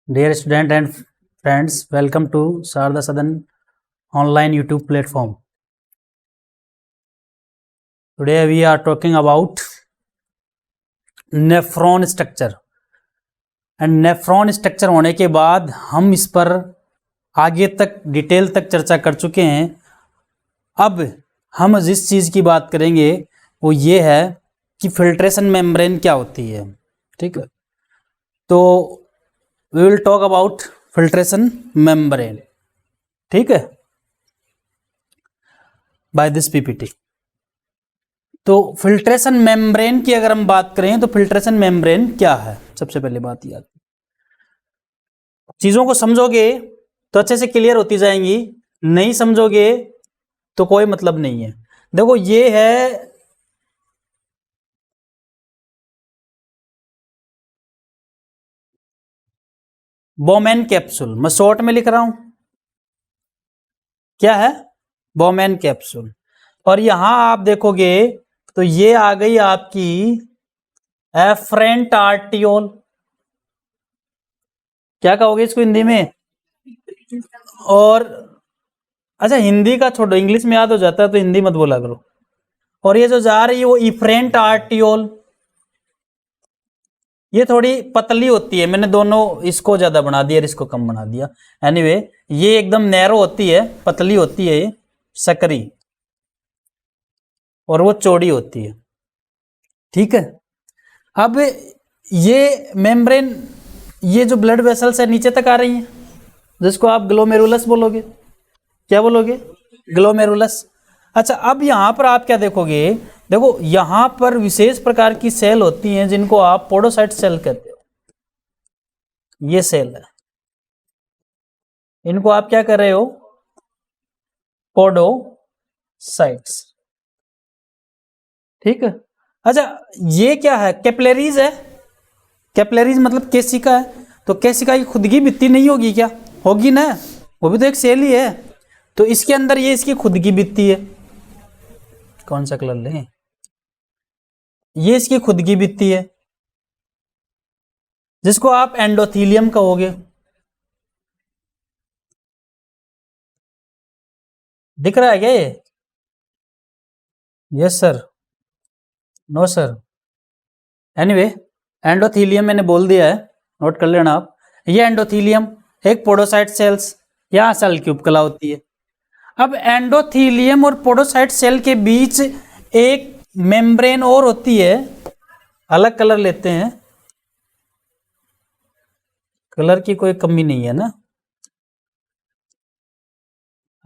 Dear student and friends, welcome to Sarda Sadan online YouTube platform. Today we are talking about nephron structure and nephron structure होने के बाद हम इस पर आगे तक डिटेल तक चर्चा कर चुके हैं। अब हम जिस चीज़ की बात करेंगे वो ये है कि फिल्ट्रेशन मेम्ब्रेन क्या होती है। ठीक है, तो we will talk about filtration membrane. ठीक है, बाय दिस पीपीटी। तो फिल्ट्रेशन मेम्ब्रेन की अगर हम बात करें तो फिल्ट्रेशन मेम्ब्रेन क्या है, सबसे पहले बात याद, चीजों को समझोगे तो अच्छे से क्लियर होती जाएंगी, नहीं समझोगे तो कोई मतलब नहीं है। देखो ये है बोमेन कैप्सूल, मैं शॉर्ट में लिख रहा हूं, क्या है बोमेन कैप्सूल। और यहां आप देखोगे तो ये आ गई आपकी एफरेंट आर्टियोल, क्या कहोगे इसको हिंदी में। और अच्छा हिंदी का छोड़ो, इंग्लिश में याद हो जाता है तो हिंदी मत बोला करो। और ये जो जा रही है वो इफरेंट आर्टियोल, ये थोड़ी पतली होती है, मैंने दोनों इसको ज्यादा बना दिया और इसको कम बना दिया। एनीवे ये एकदम नैरो होती है, पतली होती है, सकरी, और वो चौड़ी होती है। ठीक है, अब ये मेम्ब्रेन, ये जो ब्लड वेसल्स है नीचे तक आ रही हैं, जिसको आप ग्लोमेरुलस बोलोगे, क्या बोलोगे, ग्लोमेरुलस। अच्छा अब यहां पर आप क्या देखोगे, देखो यहां पर विशेष प्रकार की सेल होती हैं जिनको आप पोडोसाइट सेल कहते हो। ये सेल है, इनको आप क्या कर रहे हो, पोडोसाइट्स। ठीक है, अच्छा ये क्या है, कैपिलरीज है। कैपिलरीज मतलब केशिका है, तो केशिका की खुद की भित्ति नहीं होगी क्या, होगी ना, वो भी तो एक सेल ही है। तो इसके अंदर ये इसकी खुद की भित्ति है, कौन सा कलर लें, ये इसकी खुद की भित्ति है जिसको आप एंडोथीलियम कहोगे। दिख रहा है क्या ये, yes sir, no sir, anyway endothelium मैंने बोल दिया है, नोट कर लेना आप। ये एंडोथीलियम एक पोडोसाइट सेल्स, यहां सेल क्यूबिकला होती है। अब एंडोथीलियम और पोडोसाइट सेल के बीच एक मेम्ब्रेन और होती है, अलग कलर लेते हैं, कलर की कोई कमी नहीं है ना,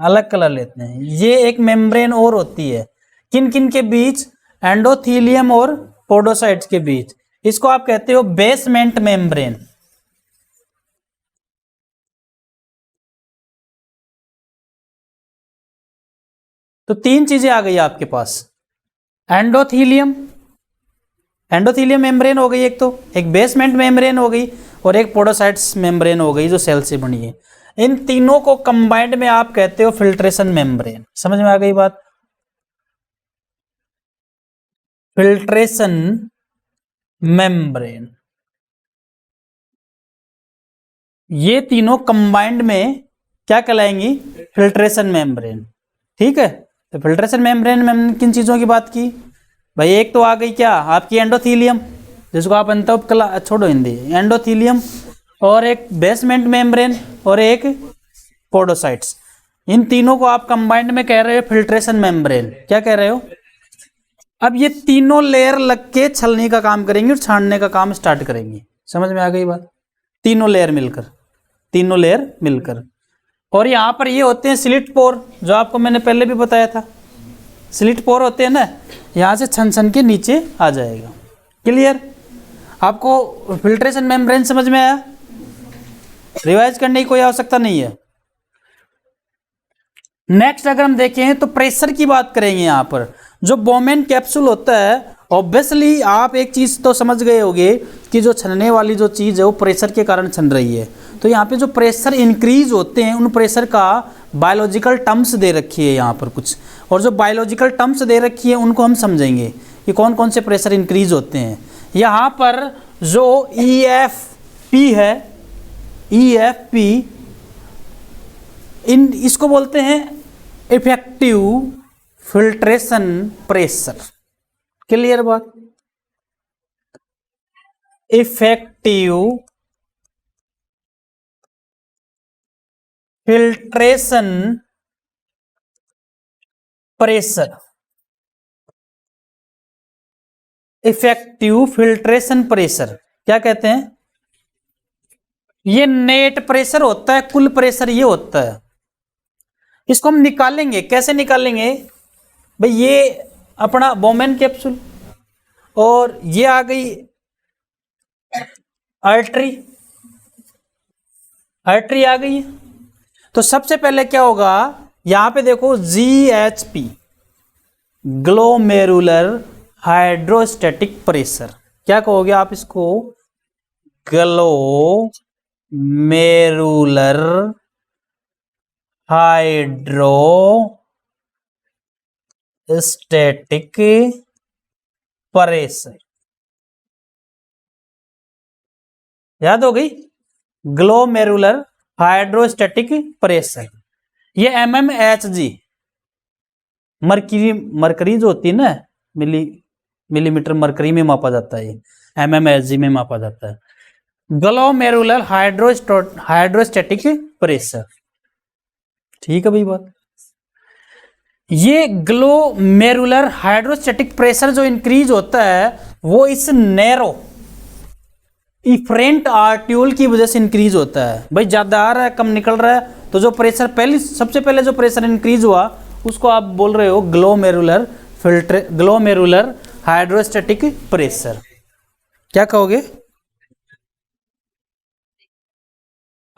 अलग कलर लेते हैं। ये एक मेम्ब्रेन और होती है, किन किन के बीच, एंडोथीलियम और पोडोसाइट्स के बीच, इसको आप कहते हो बेसमेंट मेम्ब्रेन। तो तीन चीजें आ गई आपके पास, एंडोथीलियम, एंडोथीलियम मेम्ब्रेन हो गई एक, तो एक बेसमेंट मेम्ब्रेन हो गई, और एक पोडोसाइट्स मेम्ब्रेन हो गई जो सेल से बनी है। इन तीनों को कंबाइंड में आप कहते हो फिल्ट्रेशन मेम्ब्रेन। समझ में आ गई बात, फिल्ट्रेशन मेम्ब्रेन, ये तीनों कंबाइंड में क्या कहलाएंगी, फिल्ट्रेशन मेम्ब्रेन। ठीक है, तो फिल्ट्रेशन मेम्ब्रेन में हमने किन चीजों की बात की भाई, एक तो आ गई क्या आपकी एंडोथीलियम, जिसको आप अंतःउपकला, छोड़ो हिंदी, एंडोथीलियम, और एक बेसमेंट मेम्ब्रेन, और एक पोडोसाइट्स। इन तीनों को आप कंबाइंड में कह रहे हो फिल्ट्रेशन मेम्ब्रेन, क्या कह रहे हो। अब ये तीनों लेयर लग के छलने का काम करेंगे और छानने का काम स्टार्ट करेंगी। समझ में आ गई बात, तीनों लेयर मिलकर, तीनों लेयर मिलकर। और यहां पर ये होते हैं स्लिट पोर, जो आपको मैंने पहले भी बताया था, स्लिट पोर होते हैं ना, यहां से छन छन के नीचे आ जाएगा। क्लियर, आपको फिल्ट्रेशन मेम्ब्रेन समझ में आया, रिवाइज करने की कोई आवश्यकता नहीं है। नेक्स्ट अगर हम देखें तो प्रेशर की बात करेंगे। यहां पर जो बोमेन कैप्सूल होता है, ऑब्वियसली आप एक चीज तो समझ गए होंगे कि जो छनने वाली जो चीज है वो प्रेशर के कारण छन रही है। तो यहाँ पे जो प्रेशर इंक्रीज होते हैं, उन प्रेशर का बायोलॉजिकल टर्म्स दे रखी है यहाँ पर कुछ, और जो बायोलॉजिकल टर्म्स दे रखी है उनको हम समझेंगे कि कौन कौन से प्रेशर इंक्रीज होते हैं। यहाँ पर जो EFP है, EFP, इसको बोलते हैं इफेक्टिव फिल्ट्रेशन प्रेशर। क्लियर बात? Effective filtration pressure, effective filtration pressure क्या कहते हैं? ये नेट प्रेशर होता है, कुल प्रेशर ये होता है। इसको हम निकालेंगे, कैसे निकालेंगे भाई? ये अपना बोमेन कैप्सूल और ये आ गई आर्टरी, आर्टरी आ गई है। तो सबसे पहले क्या होगा, यहां पे देखो GHP, ग्लोमेरुलर हाइड्रोस्टैटिक प्रेशर, क्या कहोगे आप इसको? ग्लोमेरुलर हाइड्रोस्टैटिक प्रेशर, याद हो गई? Glomerular hydrostatic pressure. ये mmHg, मरकरी जो होती है ना, मिलीमीटर मरकरी में मापा जाता है, ये mmHg में मापा जाता है। ग्लोमेरुलर हाइड्रोस्टैटिक प्रेशर, ठीक है भाई बात? ये ग्लोमेरुलर हाइड्रोस्टैटिक प्रेशर जो इंक्रीज होता है वो इस नैरो इफरेंट आर्ट्यूल की वजह से इंक्रीज होता है। भाई ज्यादा आ रहा है, कम निकल रहा है, तो जो प्रेशर सबसे पहले जो प्रेशर इंक्रीज हुआ उसको आप बोल रहे हो ग्लोमेरुलर हाइड्रोस्टैटिक प्रेशर। क्या कहोगे?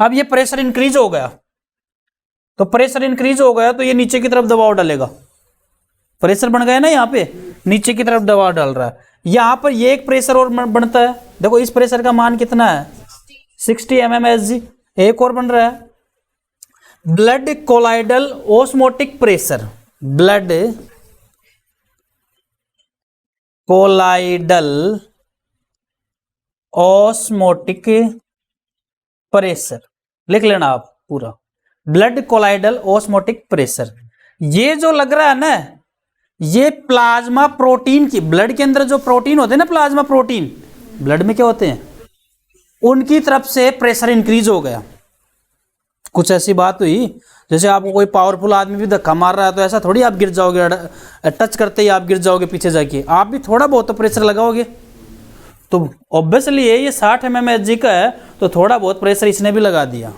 अब ये प्रेशर इंक्रीज हो गया, तो प्रेशर इंक्रीज हो गया तो ये नीचे की तरफ दबाव डालेगा। प्रेशर बन गया ना, यहाँ पे नीचे की तरफ दबाव डाल रहा है। यहां पर ये एक प्रेशर और बनता है, देखो इस प्रेशर का मान कितना है? 60 mmHg। एक और बन रहा है blood colloidal osmotic pressure, blood colloidal osmotic pressure, लिख लेना आप पूरा, ब्लड कोलाइडल ओस्मोटिक प्रेशर। ये जो लग रहा है ना, ये प्लाज्मा प्रोटीन की, ब्लड के अंदर जो प्रोटीन होते हैं ना, प्लाज्मा प्रोटीन ब्लड में क्या होते हैं, उनकी तरफ से प्रेशर इंक्रीज हो गया। कुछ ऐसी बात हुई जैसे आपको कोई पावरफुल आदमी भी धक्का मार रहा है तो ऐसा थोड़ी आप गिर जाओगे, टच करते ही आप गिर जाओगे पीछे जाके, आप भी थोड़ा बहुत तो प्रेशर लगाओगे। तो ऑब्वियसली ये 60 mmHg का है तो थोड़ा बहुत प्रेशर इसने भी लगा दिया।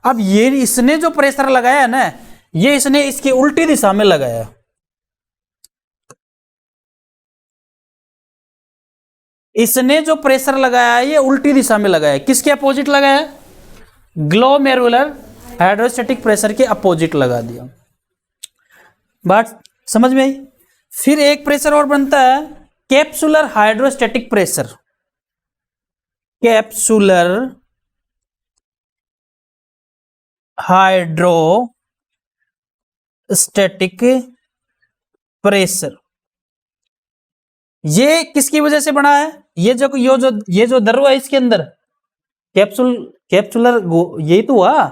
अब ये इसने जो प्रेशर लगाया है ना, ये इसने इसकी उल्टी दिशा में लगाया। इसने जो प्रेशर लगाया है ये उल्टी दिशा में लगाया है। किसके अपोजिट लगाया है? ग्लोमेरुलर हाइड्रोस्टैटिक प्रेशर के अपोजिट लगा दिया। बात समझ में आई? फिर एक प्रेशर और बनता है capsular hydrostatic pressure, capsular hydrostatic pressure. ये किसकी वजह से बना है? ये जो दर्व है इसके अंदर कैप्सुलर यही तो हुआ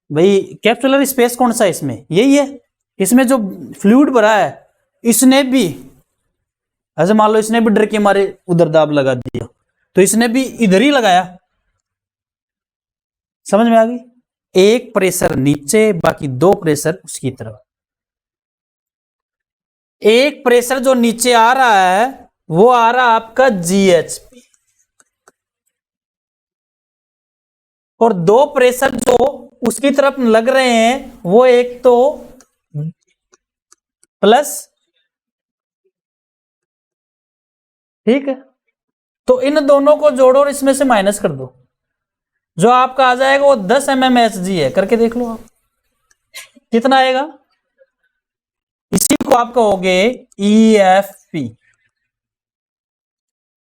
भाई। कैप्सुलर स्पेस कौन सा है इसमें? यही है। इसमें जो फ्लूइड भरा है इसने भी, ऐसे मान लो इसने भी डर के मारे उधर दाब लगा दिया, तो इसने भी इधर ही लगाया। समझ में आ गई? एक प्रेशर नीचे, बाकी दो प्रेशर उसकी तरफ। एक प्रेशर जो नीचे आ रहा है वो आ रहा आपका GHP, और दो प्रेशर जो उसकी तरफ लग रहे हैं वो एक तो प्लस, ठीक है? तो इन दोनों को जोड़ो और इसमें से माइनस कर दो, जो आपका आ जाएगा वो 10 mmHg है। करके देख लो आप कितना आएगा। इसी को आप कहोगे EFP।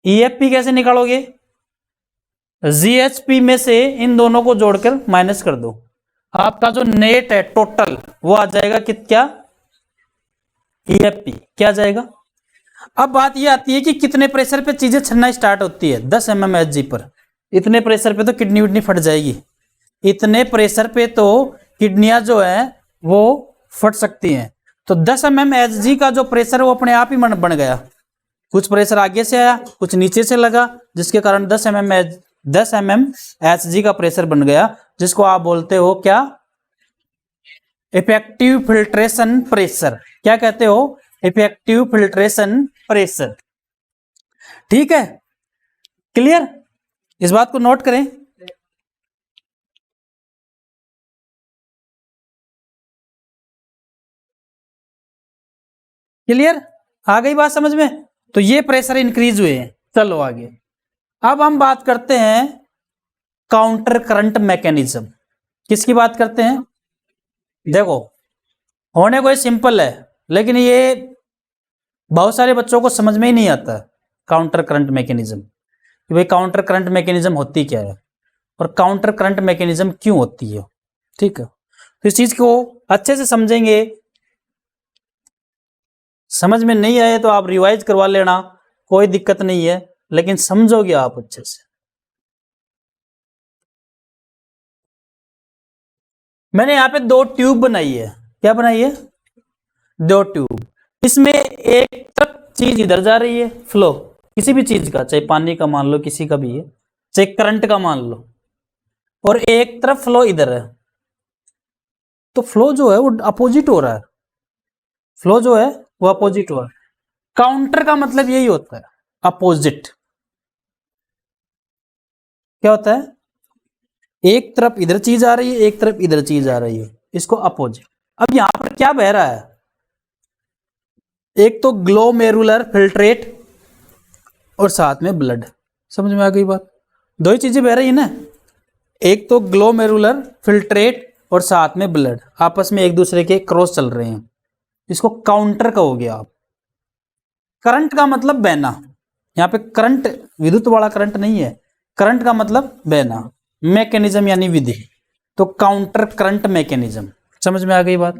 EFP कैसे निकालोगे? GHP में से इन दोनों को जोड़कर माइनस कर दो, आपका जो नेट है टोटल वो आ जाएगा क्या? EFP क्या आ जाएगा? अब बात ये आती है कि कितने प्रेशर पे चीजें छनना स्टार्ट होती है। 10 mmHg पर इतने प्रेशर पे तो किडनी विडनी फट जाएगी, इतने प्रेशर पे तो किडनियां जो है वो फट सकती हैं। तो 10 mm Hg का जो प्रेशर है वो अपने आप ही बन गया, कुछ प्रेशर आगे से आया कुछ नीचे से लगा, जिसके कारण 10 mm Hg का प्रेशर बन गया, जिसको आप बोलते हो क्या, इफेक्टिव फिल्ट्रेशन प्रेशर। क्या कहते हो, इफेक्टिव फिल्ट्रेशन प्रेशर। ठीक है, क्लियर, इस बात को नोट करें। क्लियर, आ गई बात समझ में। तो ये प्रेशर इंक्रीज हुए हैं। चलो आगे, अब हम बात करते हैं काउंटर करंट मैकेनिज्म। किसकी बात करते हैं, देखो होने को ये सिंपल है, लेकिन ये बहुत सारे बच्चों को समझ में ही नहीं आता काउंटर करंट मैकेनिज्म, कि भाई काउंटर करंट मैकेनिज्म होती क्या है और काउंटर करंट मैकेनिज्म क्यों होती है। ठीक है, तो इस चीज को अच्छे से समझेंगे, समझ में नहीं आए तो आप रिवाइज करवा लेना, कोई दिक्कत नहीं है, लेकिन समझोगे आप अच्छे से। मैंने यहाँ पे 2 ट्यूब बनाई है। क्या बनाई है, 2 ट्यूब। इसमें एक तरफ चीज इधर जा रही है, फ्लो किसी भी चीज का, चाहे पानी का मान लो, किसी का भी है, चाहे करंट का मान लो, और एक तरफ फ्लो इधर है। तो फ्लो जो है वो अपोजिट हो रहा है, फ्लो जो है वो अपोजिट हो रहा है। काउंटर का मतलब यही होता है, अपोजिट। क्या होता है, एक तरफ इधर चीज आ रही है, एक तरफ इधर चीज आ रही है, इसको अपोजिट। अब यहां पर क्या बह रहा है, एक तो ग्लोमेरुलर फिल्ट्रेट और साथ में ब्लड। समझ में आ गई बात, 2 ही चीजें बह रही है ना, एक तो ग्लोमेरुलर फिल्ट्रेट और साथ में ब्लड आपस में एक दूसरे के क्रॉस चल रहे हैं, इसको काउंटर कहोगे आप। करंट का मतलब बहना, यहाँ पे करंट विद्युत वाला करंट नहीं है, करंट का मतलब बहना, मैकेनिज्म यानी विधि, तो काउंटर करंट मैकेनिज्म। समझ में आ गई बात।